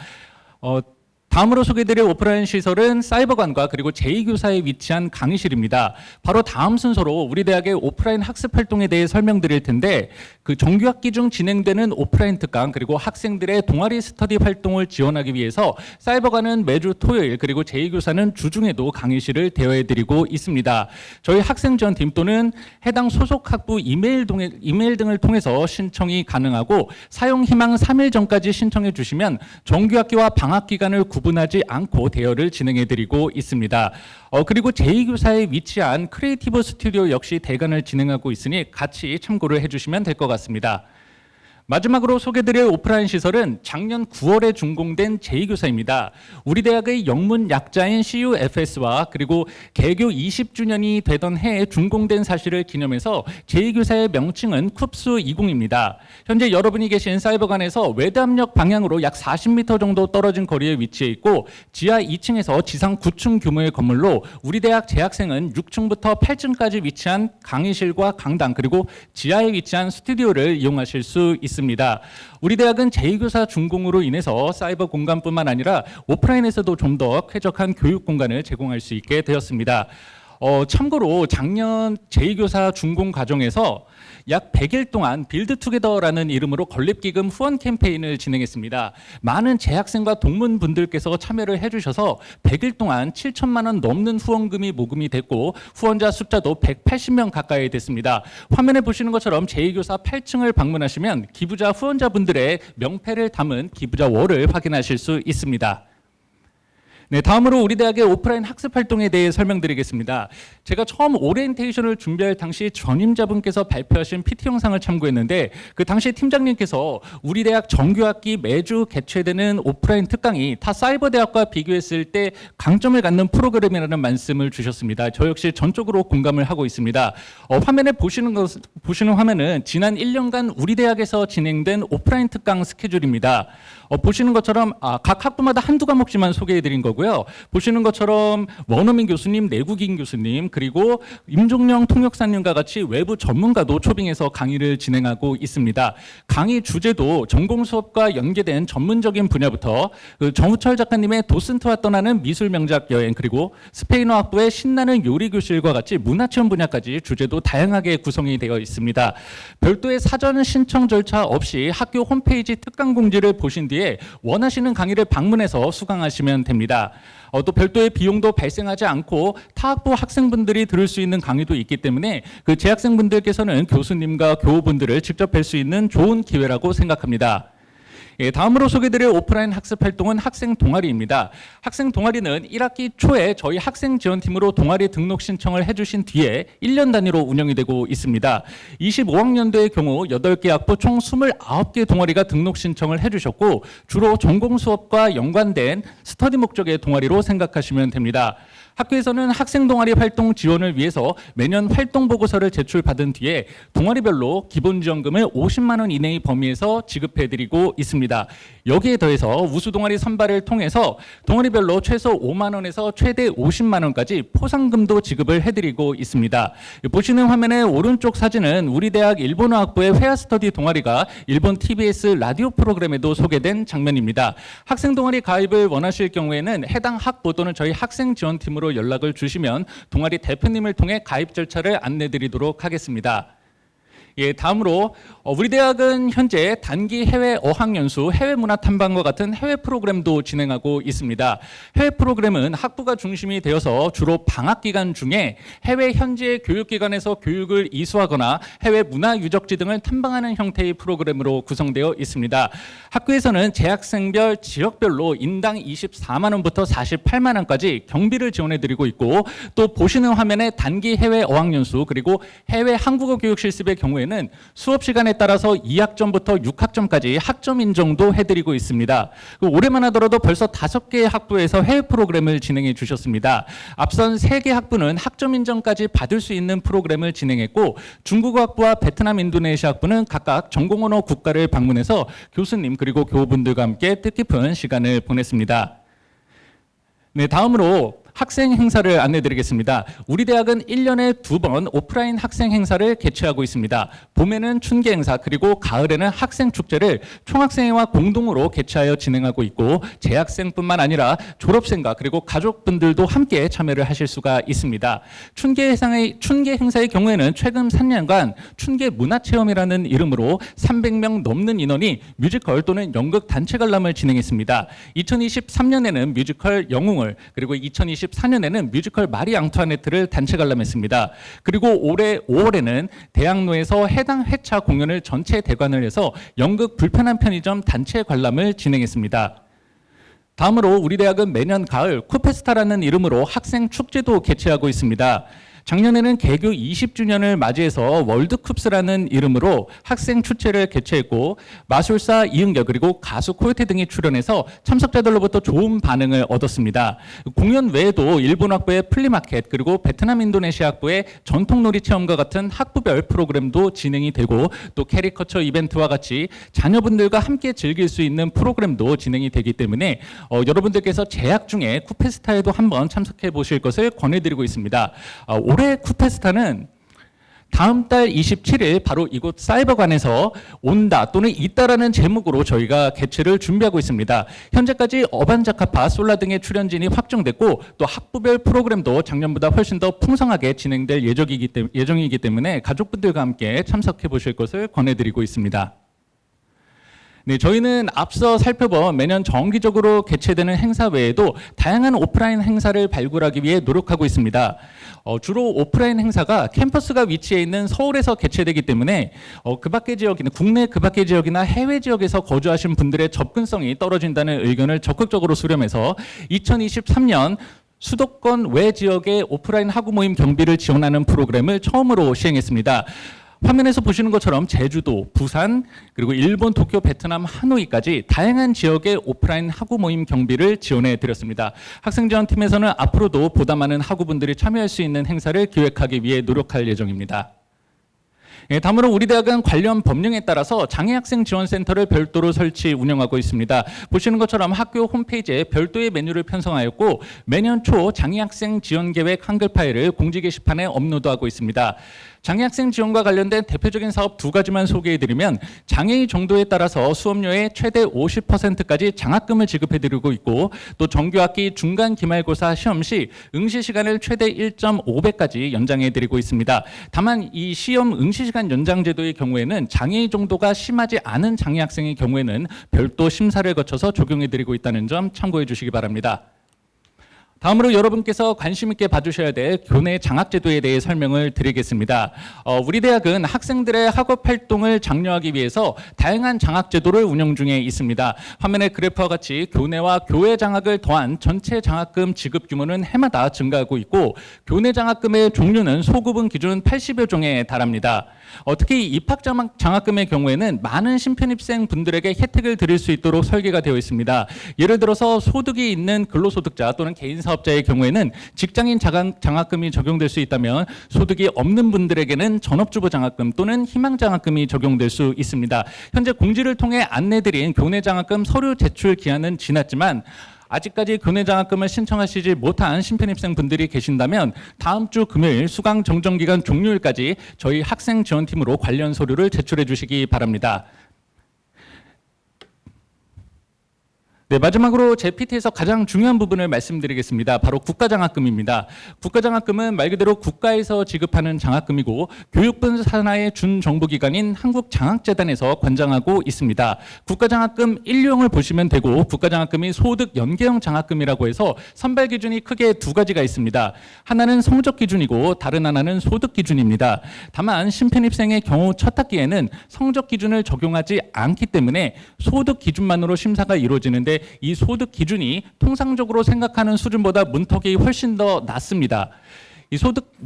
S6: 다음으로 소개드릴 오프라인 시설은 사이버관과 그리고 제2교사에 위치한 강의실입니다. 바로 다음 순서로 우리 대학의 오프라인 학습 활동에 대해 설명드릴 텐데 그 정규학기 중 진행되는 오프라인 특강 그리고 학생들의 동아리 스터디 활동을 지원하기 위해서 사이버관은 매주 토요일 그리고 제2교사는 주중에도 강의실을 대여해드리고 있습니다. 저희 학생지원팀 또는 해당 소속 학부 이메일 등을 통해서 신청이 가능하고 사용 희망 3일 전까지 신청해 주시면 정규학기와 방학기간을 구분하지 않고 대여를 진행해드리고 있습니다. 그리고 제2교사에 위치한 크리에이티브 스튜디오 역시 대관을 진행하고 있으니 같이 참고를 해주시면 될 것 같습니다. 마지막으로 소개드릴 오프라인 시설은 작년 9월에 준공된 제2교사입니다. 우리 대학의 영문 약자인 CUFS와 그리고 개교 20주년이 되던 해에 준공된 사실을 기념해서 제2교사의 명칭은 쿱스 20입니다. 현재 여러분이 계신 사이버관에서 외담역 방향으로 약 40m 정도 떨어진 거리에 위치해 있고 지하 2층에서 지상 9층 규모의 건물로 우리 대학 재학생은 6층부터 8층까지 위치한 강의실과 강당 그리고 지하에 위치한 스튜디오를 이용하실 수 있습니다. 우리 대학은 제2교사 준공으로 인해서 사이버 공간뿐만 아니라 오프라인에서도 좀 더 쾌적한 교육 공간을 제공할 수 있게 되었습니다. 참고로 작년 제2교사 준공 과정에서 약 100일 동안 빌드투게더라는 이름으로 건립기금 후원 캠페인을 진행했습니다. 많은 재학생과 동문분들께서 참여를 해주셔서 100일 동안 7천만 원 넘는 후원금이 모금이 됐고 후원자 숫자도 180명 가까이 됐습니다. 화면에 보시는 것처럼 제2교사 8층을 방문하시면 기부자 후원자분들의 명패를 담은 기부자월을 확인하실 수 있습니다. 네, 다음으로 우리 대학의 오프라인 학습 활동에 대해 설명드리겠습니다. 제가 처음 오리엔테이션을 준비할 당시 전임자분께서 발표하신 PT 영상을 참고했는데 그 당시 팀장님께서 우리 대학 정규학기 매주 개최되는 오프라인 특강이 타 사이버 대학과 비교했을 때 강점을 갖는 프로그램이라는 말씀을 주셨습니다. 저 역시 전적으로 공감을 하고 있습니다. 화면에 보시는 화면은 지난 1년간 우리 대학에서 진행된 오프라인 특강 스케줄입니다. 보시는 것처럼 각 학부마다 한두 과목씩만 소개해드린 거고요. 보시는 것처럼 원어민 교수님, 내국인 교수님, 그리고 임종영 통역사님과 같이 외부 전문가도 초빙해서 강의를 진행하고 있습니다. 강의 주제도 전공 수업과 연계된 전문적인 분야부터 정우철 작가님의 도슨트와 떠나는 미술 명작 여행 그리고 스페인어 학부의 신나는 요리 교실과 같이 문화체험 분야까지 주제도 다양하게 구성이 되어 있습니다. 별도의 사전 신청 절차 없이 학교 홈페이지 특강 공지를 보신 뒤에 원하시는 강의를 방문해서 수강하시면 됩니다. 또 별도의 비용도 발생하지 않고 타학부 학생분들이 들을 수 있는 강의도 있기 때문에 그 재학생분들께서는 교수님과 교우분들을 직접 뵐 수 있는 좋은 기회라고 생각합니다. 다음으로 소개드릴 오프라인 학습 활동은 학생 동아리입니다. 학생 동아리는 1학기 초에 저희 학생 지원팀으로 동아리 등록 신청을 해주신 뒤에 1년 단위로 운영이 되고 있습니다. 25학년도의 경우 8개 학부 총 29개 동아리가 등록 신청을 해주셨고 주로 전공 수업과 연관된 스터디 목적의 동아리로 생각하시면 됩니다. 학교에서는 학생 동아리 활동 지원을 위해서 매년 활동 보고서를 제출받은 뒤에 동아리별로 기본 지원금을 50만 원 이내의 범위에서 지급해드리고 있습니다. 여기에 더해서 우수 동아리 선발을 통해서 동아리별로 최소 5만 원에서 최대 50만 원까지 포상금도 지급을 해드리고 있습니다. 보시는 화면의 오른쪽 사진은 우리 대학 일본어 학부의 회화 스터디 동아리가 일본 TBS 라디오 프로그램에도 소개된 장면입니다. 학생 동아리 가입을 원하실 경우에는 해당 학부 또는 저희 학생 지원팀으로 연락을 주시면 동아리 대표님을 통해 가입 절차를 안내드리도록 하겠습니다. 다음으로 우리 대학은 현재 단기 해외 어학연수, 해외 문화 탐방과 같은 해외 프로그램도 진행하고 있습니다. 해외 프로그램은 학부가 중심이 되어서 주로 방학 기간 중에 해외 현지의 교육기관에서 교육을 이수하거나 해외 문화 유적지 등을 탐방하는 형태의 프로그램으로 구성되어 있습니다. 학교에서는 재학생별 지역별로 인당 24만 원부터 48만 원까지 경비를 지원해드리고 있고 또 보시는 화면에 단기 해외 어학연수 그리고 해외 한국어 교육 실습의 경우에는 경우에는 수업 시간에 따라서 2학점부터 6학점까지 학점 인정도 해드리고 있습니다. 올해만 하더라도 벌써 5개의 학부에서 해외 프로그램을 진행해 주셨습니다. 앞선 3개 학부는 학점 인정까지 받을 수 있는 프로그램을 진행했고, 중국어 학부와 베트남 인도네시아 학부는 각각 전공 언어 국가를 방문해서 교수님 그리고 교우분들과 함께 뜻깊은 시간을 보냈습니다. 네, 다음으로 학생 행사를 안내드리겠습니다. 우리 대학은 1년에 2번 오프라인 학생 행사를 개최하고 있습니다. 봄에는 춘계 행사, 그리고 가을에는 학생 축제를 총학생회와 공동으로 개최하여 진행하고 있고, 재학생뿐만 아니라 졸업생과 그리고 가족분들도 함께 참여를 하실 수가 있습니다. 춘계 행사의 경우에는 최근 3년간 춘계 문화체험이라는 이름으로 300명 넘는 인원이 뮤지컬 또는 연극 단체 관람을 진행했습니다. 2023년에는 뮤지컬 영웅을, 그리고 2024년에는 뮤지컬 마리 앙투아네트를 단체 관람했습니다. 그리고 올해 5월에는 대학로에서 해당 회차 공연을 전체 대관을 해서 연극 불편한 편의점 단체 관람을 진행했습니다. 다음으로 우리 대학은 매년 가을 쿠페스타라는 이름으로 학생 축제도 개최하고 있습니다. 작년에는 개교 20주년을 맞이해서 월드쿱스라는 이름으로 학생 축제를 개최했고, 마술사 이은결 그리고 가수 코요테 등이 출연해서 참석자들로부터 좋은 반응을 얻었습니다. 공연 외에도 일본 학부의 플리마켓 그리고 베트남 인도네시아 학부의 전통놀이 체험과 같은 학부별 프로그램도 진행이 되고, 또 캐리커처 이벤트와 같이 자녀분들과 함께 즐길 수 있는 프로그램도 진행이 되기 때문에 여러분들께서 재학 중에 쿠페스타에도 한번 참석해 보실 것을 권해드리고 있습니다. 올해 쿠페스타는 다음 달 27일 바로 이곳 사이버관에서 온다 또는 있다라는 제목으로 저희가 개최를 준비하고 있습니다. 현재까지 어반자카파, 솔라 등의 출연진이 확정됐고, 또 학부별 프로그램도 작년보다 훨씬 더 풍성하게 진행될 예정이기 때문에 가족분들과 함께 참석해 보실 것을 권해드리고 있습니다. 네, 저희는 앞서 살펴본 매년 정기적으로 개최되는 행사 외에도 다양한 오프라인 행사를 발굴하기 위해 노력하고 있습니다. 주로 오프라인 행사가 캠퍼스가 위치해 있는 서울에서 개최되기 때문에 그 밖의 지역이나 국내 그 밖의 지역이나 해외 지역에서 거주하신 분들의 접근성이 떨어진다는 의견을 적극적으로 수렴해서 2023년 수도권 외 지역의 오프라인 학우 모임 경비를 지원하는 프로그램을 처음으로 시행했습니다. 화면에서 보시는 것처럼 제주도, 부산, 그리고 일본, 도쿄, 베트남, 하노이까지 다양한 지역의 오프라인 학우 모임 경비를 지원해 드렸습니다. 학생지원팀에서는 앞으로도 보다 많은 학우분들이 참여할 수 있는 행사를 기획하기 위해 노력할 예정입니다. 다음으로 우리 대학은 관련 법령에 따라서 장애학생 지원센터를 별도로 설치 운영하고 있습니다. 보시는 것처럼 학교 홈페이지에 별도의 메뉴를 편성하였고, 매년 초 장애학생 지원계획 한글 파일을 공지 게시판에 업로드하고 있습니다. 장애학생 지원과 관련된 대표적인 사업 2가지만 소개해드리면, 장애의 정도에 따라서 수업료의 최대 50%까지 장학금을 지급해드리고 있고, 또 정규학기 중간 기말고사 시험 시 응시 시간을 최대 1.5배까지 연장해드리고 있습니다. 다만 이 시험 응시 시간 연장 제도의 경우에는 장애의 정도가 심하지 않은 장애학생의 경우에는 별도 심사를 거쳐서 적용해드리고 있다는 점 참고해 주시기 바랍니다. 다음으로 여러분께서 관심 있게 봐주셔야 될 교내 장학제도에 대해 설명을 드리겠습니다. 우리 대학은 학생들의 학업 활동을 장려하기 위해서 다양한 장학제도를 운영 중에 있습니다. 화면의 그래프와 같이 교내와 교외 장학을 더한 전체 장학금 지급 규모는 해마다 증가하고 있고, 교내 장학금의 종류는 소구분 기준 80여 종에 달합니다. 특히 입학 장학금의 경우에는 많은 신편입생 분들에게 혜택을 드릴 수 있도록 설계가 되어 있습니다. 예를 들어서 소득이 있는 근로소득자 또는 개인 사업자의 경우에는 직장인 장학금이 적용될 수 있다면, 소득이 없는 분들에게는 전업주부 장학금 또는 희망 장학금이 적용될 수 있습니다. 현재 공지를 통해 안내드린 교내 장학금 서류 제출 기한은 지났지만, 아직까지 교내 장학금을 신청하시지 못한 신편입생 분들이 계신다면 다음 주 금요일 수강 정정 기간 종료일까지 저희 학생 지원팀으로 관련 서류를 제출해 주시기 바랍니다. 네, 마지막으로 제 PT에서 가장 중요한 부분을 말씀드리겠습니다. 바로 국가장학금입니다. 국가장학금은 말 그대로 국가에서 지급하는 장학금이고, 교육부 산하의 준정부기관인 한국장학재단에서 관장하고 있습니다. 국가장학금 1류형을 보시면 되고, 국가장학금이 소득 연계형 장학금이라고 해서 선발 기준이 크게 2가지가 있습니다. 하나는 성적 기준이고 다른 하나는 소득 기준입니다. 다만 신편입생의 경우 첫 학기에는 성적 기준을 적용하지 않기 때문에 소득 기준만으로 심사가 이루어지는데, 이 소득 기준이 통상적으로 생각하는 수준보다 문턱이 훨씬 더 낮습니다. 이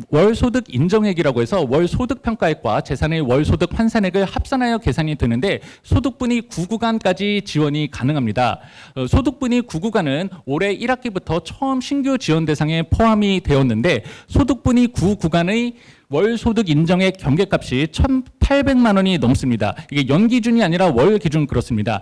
S6: 월 소득 인정액이라고 해서 월 소득 평가액과 재산의 월 소득 환산액을 합산하여 계산이 되는데 소득분위 9구간까지 지원이 가능합니다. 소득분위 9구간은 올해 1학기부터 처음 신규 지원 대상에 포함이 되었는데 소득분위 9구간의 월 소득 인정액 경계값이 1,800만 원이 넘습니다. 이게 연 기준이 아니라 월 기준 그렇습니다.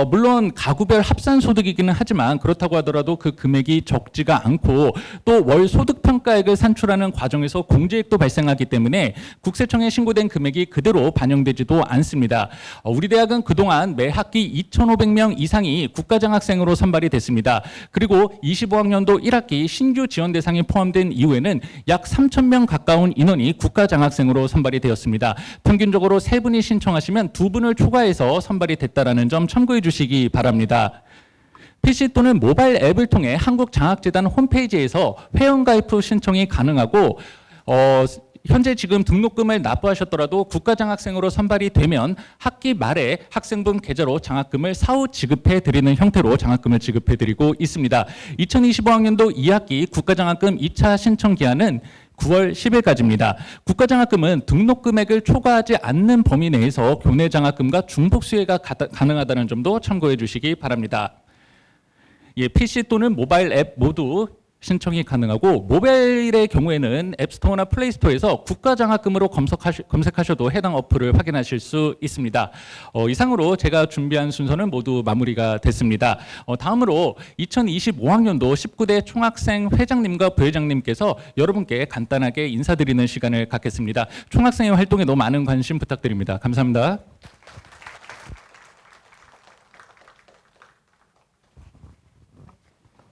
S6: 물론 가구별 합산 소득이기는 하지만 그렇다고 하더라도 그 금액이 적지가 않고 또 월 소득 평가액을 산출하는 과정에서 공제액도 발생하기 때문에 국세청에 신고된 금액이 그대로 반영되지도 않습니다. 우리 대학은 그동안 매 학기 2,500명 이상이 국가장학생으로 선발이 됐습니다. 그리고 25학년도 1학기 신규 지원 대상에 포함된 이후에는 약 3,000명 가까운 인원이 국가장학생으로 선발이 되었습니다. 평균적으로 3분이 신청하시면 2분을 초과해서 선발이 됐다는 점 참고해 주시기 바랍니다. PC 또는 모바일 앱을 통해 한국장학재단 홈페이지에서 회원가입 후 신청이 가능하고 현재 지금 등록금을 납부하셨더라도 국가장학생으로 선발이 되면 학기 말에 학생분 계좌로 장학금을 사후 지급해 드리는 형태로 장학금을 지급해 드리고 있습니다. 2025학년도 2학기 국가장학금 2차 신청 기한은 9월 10일까지입니다. 국가장학금은 등록금액을 초과하지 않는 범위 내에서 교내장학금과 중복 수혜가 가능하다는 점도 참고해 주시기 바랍니다. PC 또는 모바일 앱 모두 신청이 가능하고 모바일의 경우에는 앱스토어나 플레이스토어에서 국가장학금으로 검색하셔도 해당 어플을 확인하실 수 있습니다. 이상으로 제가 준비한 순서는 모두 마무리가 됐습니다. 다음으로 2025학년도 19대 총학생 회장님과 부회장님께서 여러분께 간단하게 인사드리는 시간을 갖겠습니다. 총학생회 활동에 너무 많은 관심 부탁드립니다. 감사합니다.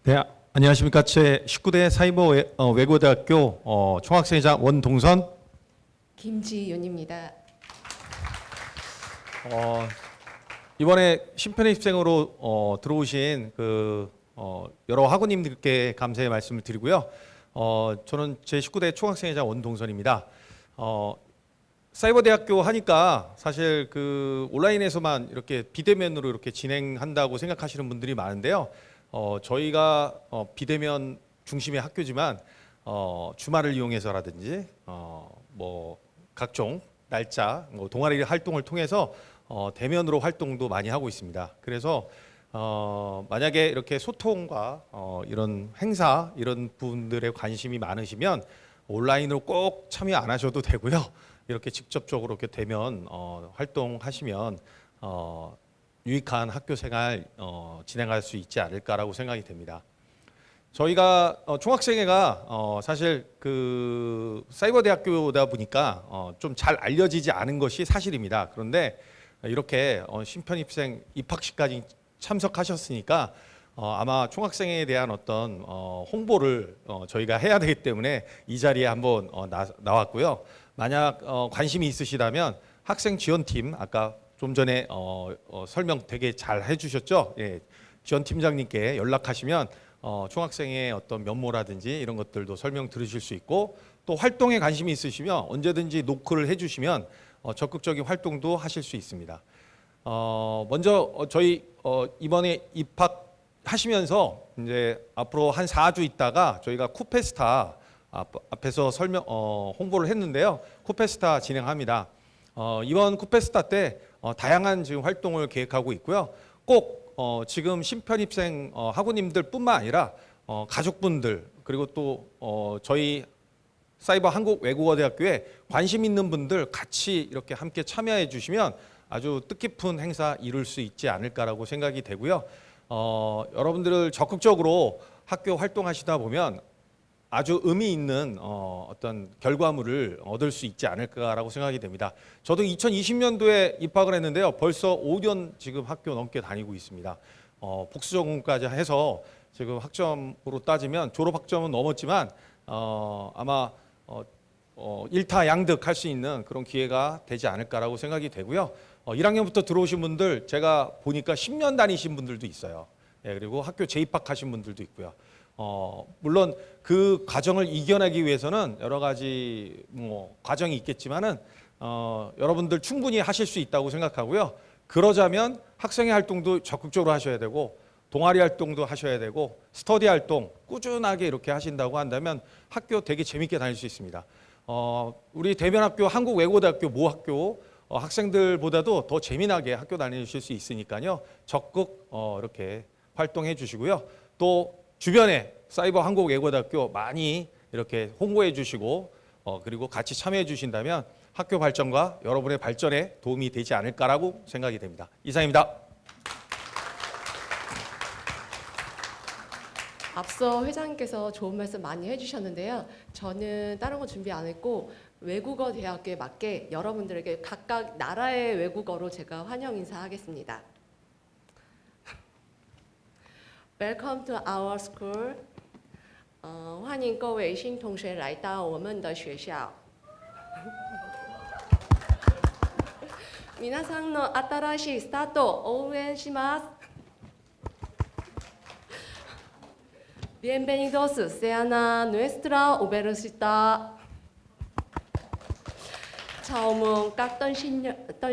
S7: 네, 안녕하십니까. 제 19대 사이버 외고대학교 총학생회장 원동선
S8: 김지윤입니다.
S7: 이번에 신편입생으로 들어오신 여러 학우님들께 감사의 말씀을 드리고요. 저는 제 19대 총학생회장 원동선입니다. 사이버대학교 하니까 사실 온라인에서만 이렇게 비대면으로 이렇게 진행한다고 생각하시는 분들이 많은데요. 저희가 비대면 중심의 학교지만 주말을 이용해서라든지 각종 날짜 동아리 활동을 통해서 대면으로 활동도 많이 하고 있습니다. 그래서 만약에 이렇게 소통과 이런 행사 이런 부분들에 관심이 많으시면 온라인으로 꼭 참여 안 하셔도 되고요. 이렇게 직접적으로 이렇게 대면 활동하시면 유익한 학교 생활 진행할 수 있지 않을까라고 생각이 됩니다. 저희가 총학생회가 사실 사이버 대학교다 보니까 좀 잘 알려지지 않은 것이 사실입니다. 그런데 이렇게 신편입생 입학식까지 참석하셨으니까 아마 총학생회에 대한 어떤 홍보를 저희가 해야 되기 때문에 이 자리에 한번 나왔고요. 만약 관심이 있으시다면 학생 지원팀 아까 좀 전에 설명 되게 잘 해주셨죠? 예, 지원팀장님께 연락하시면 총학생의 어떤 면모라든지 이런 것들도 설명 들으실 수 있고 또 활동에 관심이 있으시면 언제든지 노크를 해주시면 적극적인 활동도 하실 수 있습니다. 먼저 저희 이번에 입학하시면서 이제 앞으로 한 4주 있다가 저희가 쿠페스타 앞에서 홍보를 했는데요. 쿠페스타 진행합니다. 이번 쿠페스타 때 다양한 지금 활동을 계획하고 있고요. 꼭 지금 신편입생 학우님들뿐만 아니라 가족분들 그리고 또 저희 사이버 한국외국어대학교에 관심 있는 분들 같이 이렇게 함께 참여해 주시면 아주 뜻깊은 행사 이룰 수 있지 않을까라고 생각이 되고요. 여러분들을 적극적으로 학교 활동하시다 보면 아주 의미 있는 어떤 결과물을 얻을 수 있지 않을까라고 생각이 됩니다. 저도 2020년도에 입학을 했는데요. 벌써 5년 지금 학교 넘게 다니고 있습니다. 복수 전공까지 해서 지금 학점으로 따지면 졸업 학점은 넘었지만 아마 1타 양득할 수 있는 그런 기회가 되지 않을까라고 생각이 되고요. 1학년부터 들어오신 분들 제가 보니까 10년 다니신 분들도 있어요. 예, 그리고 학교 재입학하신 분들도 있고요. 물론 그 과정을 이겨내기 위해서는 여러 가지 과정이 있겠지만은 여러분들 충분히 하실 수 있다고 생각하고요. 그러자면 학생회 활동도 적극적으로 하셔야 되고 동아리 활동도 하셔야 되고 스터디 활동 꾸준하게 이렇게 하신다고 한다면 학교 되게 재밌게 다닐 수 있습니다. 우리 대면학교 한국외국어대학교 모학교 학생들보다도 더 재미나게 학교 다니실 수 있으니까요. 적극 이렇게 활동해 주시고요. 또 주변에 사이버 한국외국어대학교 많이 이렇게 홍보해 주시고 그리고 같이 참여해 주신다면 학교 발전과 여러분의 발전에 도움이 되지 않을까라고 생각이 됩니다. 이상입니다.
S8: 앞서 회장님께서 좋은 말씀 많이 해주셨는데요. 저는 다른 거 준비 안 했고 외국어 대학교에 맞게 여러분들에게 각각 나라의 외국어로 제가 환영 인사하겠습니다. Welcome to our school. 欢迎各位新同学来到我们的学校。皆さんの新しいスタートを応援します。Bienvenidos sean a nuestra universidad. 처음은 các tân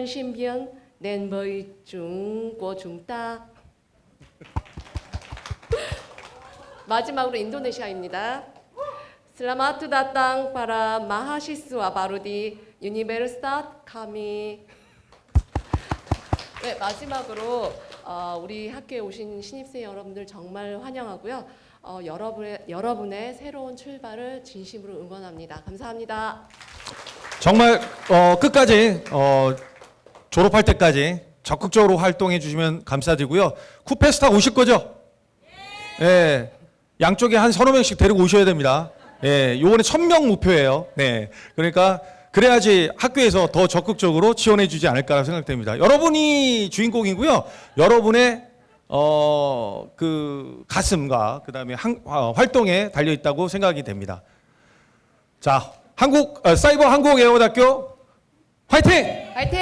S8: sinh viên đến với chúng của chúng ta. 마지막으로 인도네시아입니다. Selamat datang para mahasiswa baru di Universidad kami. 네, 마지막으로 우리 학교에 오신 신입생 여러분들 정말 환영하고요. 여러분의 새로운 출발을 진심으로 응원합니다. 감사합니다.
S7: 정말 끝까지 졸업할 때까지 적극적으로 활동해 주시면 감사드리고요. 쿠페스타 오실 거죠? 예. 양쪽에 한 서너 명씩 데리고 오셔야 됩니다. 예. 요번에 1000명 목표예요. 네. 그러니까 그래야지 학교에서 더 적극적으로 지원해 주지 않을까 생각됩니다. 여러분이 주인공이고요. 여러분의 그 가슴과 그다음에 활동에 달려 있다고 생각이 됩니다. 자, 사이버 한국외국어대학교 화이팅!
S8: 화이팅!